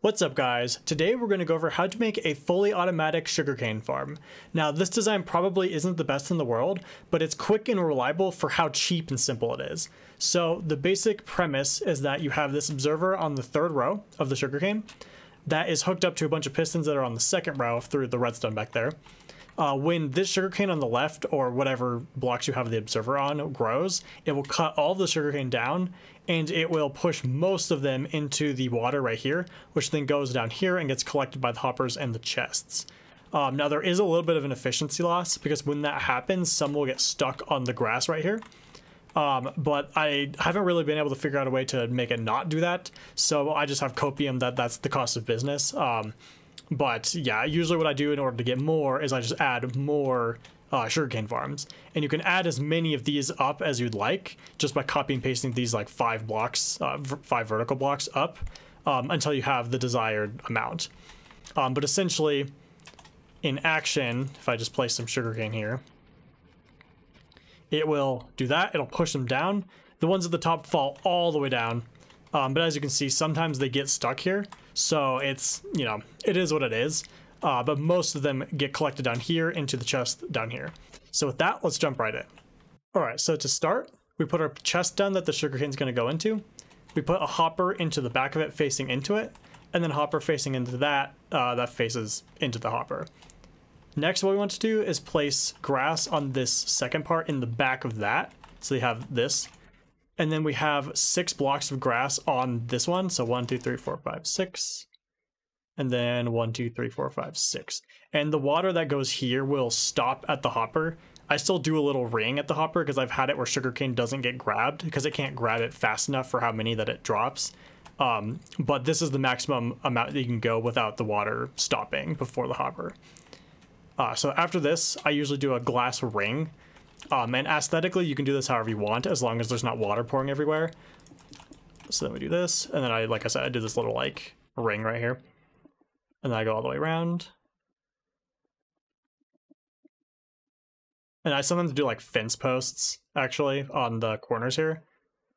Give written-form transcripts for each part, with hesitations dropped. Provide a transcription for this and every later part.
What's up guys? Today we're going to go over how to make a fully automatic sugarcane farm. Now this design probably isn't the best in the world, but it's quick and reliable for how cheap and simple it is. So the basic premise is that you have this observer on the third row of the sugarcane that is hooked up to a bunch of pistons that are on the second row through the redstone back there. When this sugarcane on the left, or whatever blocks you have the observer on, grows, it will cut all the sugarcane down and it will push most of them into the water right here, which then goes down here and gets collected by the hoppers and the chests. Now there is a little bit of an efficiency loss because when that happens, some will get stuck on the grass right here. But I haven't really been able to figure out a way to make it not do that, so I just have copium that's the cost of business. But yeah, usually what I do in order to get more is I just add more sugarcane farms. And you can add as many of these up as you'd like just by copy and pasting these like 5 blocks, 5 vertical blocks up until you have the desired amount. But essentially, in action, if I just place some sugarcane here, it will do that. It'll push them down. The ones at the top fall all the way down. But as you can see, sometimes they get stuck here. So it's, you know, it is what it is. But most of them get collected down here into the chest down here. So with that, let's jump right in. All right, so to start, we put our chest down that the sugarcane is going to go into. We put a hopper into the back of it facing into it, and then a hopper facing into that, that faces into the hopper. Next, what we want to do is place grass on this second part in the back of that. So you have this. And then we have 6 blocks of grass on this one. So 1, 2, 3, 4, 5, 6. And then 1, 2, 3, 4, 5, 6. And the water that goes here will stop at the hopper. I still do a little ring at the hopper because I've had it where sugarcane doesn't get grabbed because it can't grab it fast enough for how many that it drops. But this is the maximum amount that you can go without the water stopping before the hopper. So after this, I usually do a glass ring. And aesthetically, you can do this however you want, as long as there's not water pouring everywhere. So then we do this, and then like I said, I do this little like ring right here. And then I go all the way around. And I sometimes do like fence posts, actually, on the corners here.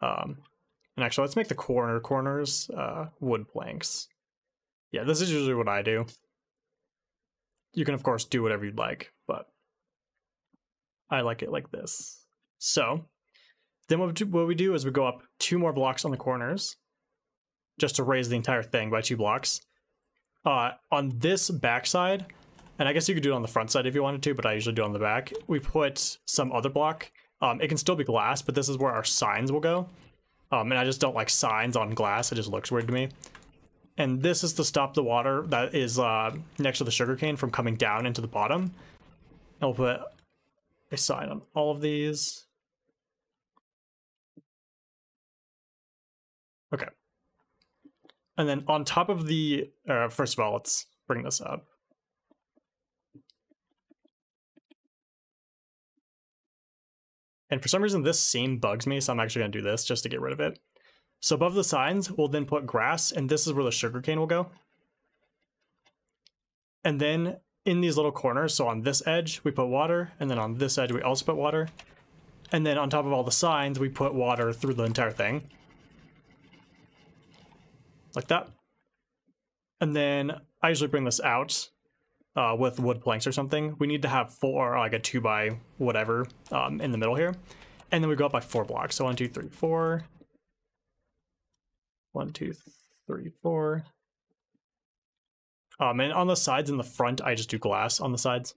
And actually, let's make the corners wood planks. Yeah, this is usually what I do. You can, of course, do whatever you'd like, but I like it like this. So then what we do is we go up 2 more blocks on the corners just to raise the entire thing by 2 blocks. On this back side, and I guess you could do it on the front side if you wanted to, but I usually do it on the back, we put some other block. It can still be glass, but this is where our signs will go. And I just don't like signs on glass. It just looks weird to me. And this is to stop the water that is next to the sugarcane from coming down into the bottom. And we'll put a sign on all of these. Okay. And then on top of the, first of all, let's bring this up. And for some reason, this seam bugs me, so I'm actually going to do this just to get rid of it. So above the signs, we'll then put grass, and this is where the sugarcane will go. And then in these little corners, so on this edge, we put water, and then on this edge, we also put water. And then on top of all the signs, we put water through the entire thing. Like that. And then I usually bring this out with wood planks or something. We need to have 4, like a 2 by whatever, in the middle here. And then we go up by 4 blocks. So 1, 2, 3, 4. 1, 2, 3, 4. And on the sides and the front, I just do glass on the sides.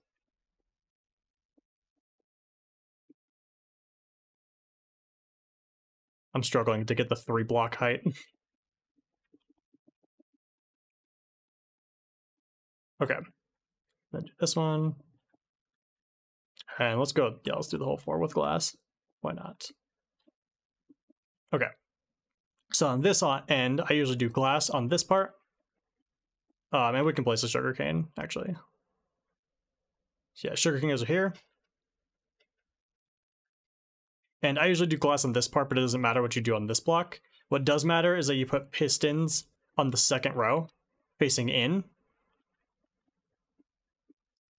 I'm struggling to get the 3 block height. Okay. Then do this one. And let's go, yeah, let's do the whole 4 with glass. Why not? Okay. So on this end, I usually do glass on this part. And we can place a sugarcane, actually. So yeah, sugarcane goes here. And I usually do glass on this part, but it doesn't matter what you do on this block. What does matter is that you put pistons on the second row, facing in.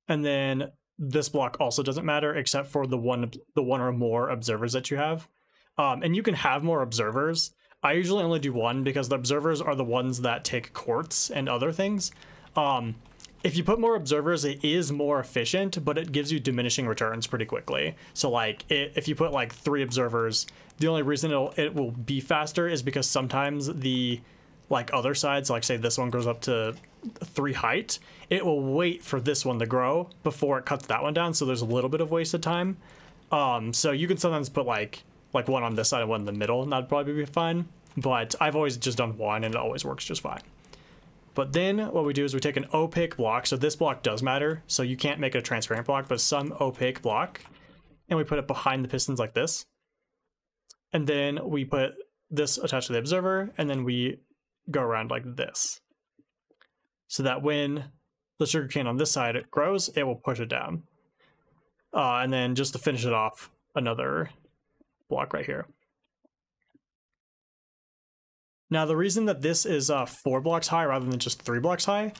And then this block also doesn't matter, except for the one or more observers that you have. And you can have more observers. I usually only do one because the observers are the ones that take quartz and other things. If you put more observers, it is more efficient, but it gives you diminishing returns pretty quickly. So like if you put like 3 observers, the only reason it will be faster is because sometimes the like other sides, like say this one goes up to 3 height, it will wait for this one to grow before it cuts that one down. So there's a little bit of wasted time. So you can sometimes put like one on this side and one in the middle, and that'd probably be fine. But I've always just done one and it always works just fine. But then what we do is we take an opaque block. So this block does matter. So you can't make it a transparent block, but some opaque block. And we put it behind the pistons like this. And then we put this attached to the observer, and then we go around like this. So that when the sugarcane on this side grows, it will push it down. And then just to finish it off, another block right here. Now the reason that this is 4 blocks high rather than just 3 blocks high,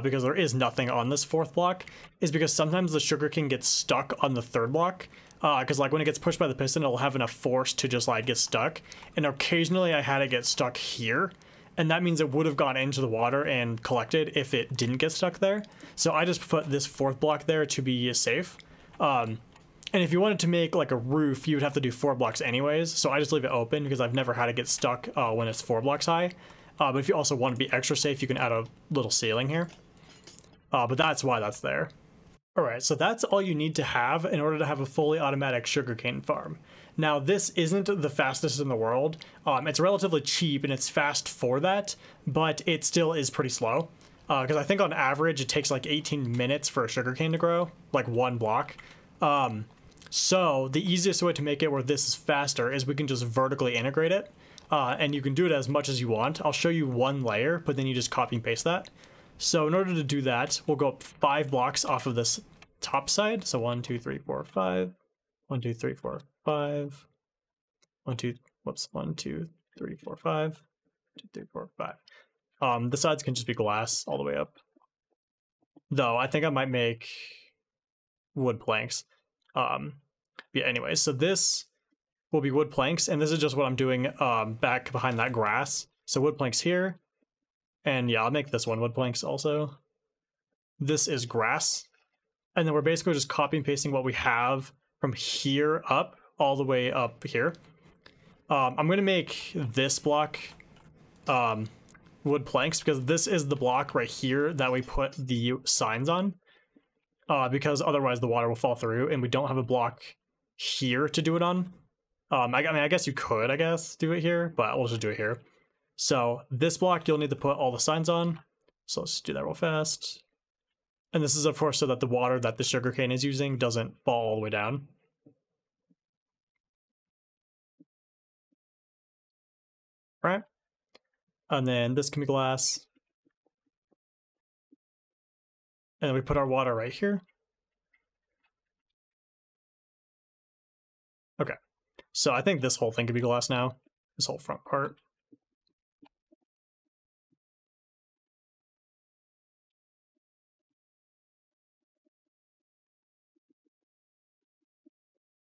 because there is nothing on this 4th block, is because sometimes the sugarcane gets stuck on the 3rd block. Because like when it gets pushed by the piston, it'll have enough force to just like get stuck. And occasionally I had it get stuck here, and that means it would have gone into the water and collected if it didn't get stuck there. So I just put this 4th block there to be safe. And if you wanted to make like a roof, you would have to do 4 blocks anyways. So I just leave it open because I've never had it get stuck when it's 4 blocks high. But if you also want to be extra safe, you can add a little ceiling here. But that's why that's there. All right, so that's all you need to have in order to have a fully automatic sugarcane farm. Now, this isn't the fastest in the world. It's relatively cheap and it's fast for that, but it still is pretty slow. Because I think on average, it takes like 18 minutes for a sugarcane to grow, like 1 block. So the easiest way to make it where this is faster is we can just vertically integrate it. And you can do it as much as you want. I'll show you 1 layer, but then you just copy and paste that. So in order to do that, we'll go up 5 blocks off of this top side. So 1, 2, 3, 4, 5. 1, 2, 3, 4, 5. 1, 2, whoops, 1, 2, 3, 4, 5. 2, 3, 4, 5. The sides can just be glass all the way up. Though I think I might make wood planks. Yeah, anyways, so this will be wood planks, and this is just what I'm doing back behind that grass. So wood planks here. And yeah, I'll make this one wood planks also. This is grass. And then we're basically just copy and pasting what we have from here up, all the way up here. I'm going to make this block wood planks because this is the block right here that we put the signs on. Because otherwise the water will fall through, and we don't have a block here to do it on. I mean, I guess you could, do it here, but we'll just do it here. So this block, you'll need to put all the signs on. So let's do that real fast. And this is, of course, so that the water that the sugarcane is using doesn't fall all the way down. Right? And then this can be glass. And then we put our water right here. Okay. So I think this whole thing could be glass now. This whole front part.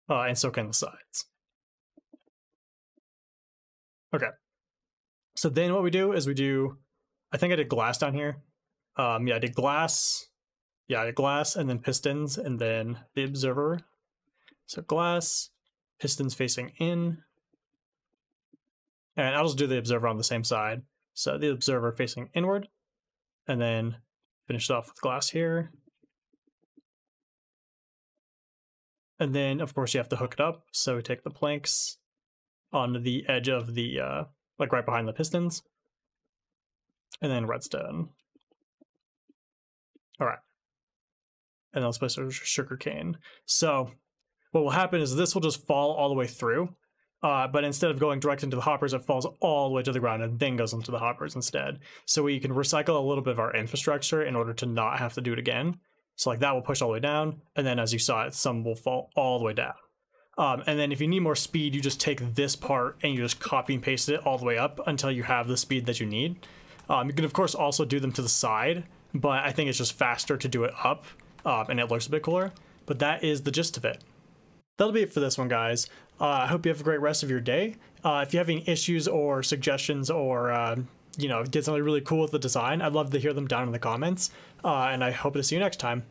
And so can the sides. Okay. So then what we do is I think I did glass down here. Yeah, I did glass. Yeah, I did glass and then pistons and then the observer. So glass, pistons facing in. And I'll just do the observer on the same side. So the observer facing inward. And then finish it off with glass here. And then, of course, you have to hook it up. So we take the planks on the edge of the, like right behind the pistons. And then redstone. All right. And then let's place our sugarcane. So what will happen is this will just fall all the way through. But instead of going direct into the hoppers, it falls all the way to the ground and then goes into the hoppers instead. So we can recycle a little bit of our infrastructure in order to not have to do it again. So like that will push all the way down, and then as you saw it, some will fall all the way down. And then if you need more speed, you just take this part and you just copy and paste it all the way up until you have the speed that you need. You can of course also do them to the side, but I think it's just faster to do it up, and it looks a bit cooler. But that is the gist of it. That'll be it for this one, guys. I hope you have a great rest of your day. If you have any issues or suggestions or, you know, did something really cool with the design, I'd love to hear them down in the comments. And I hope to see you next time.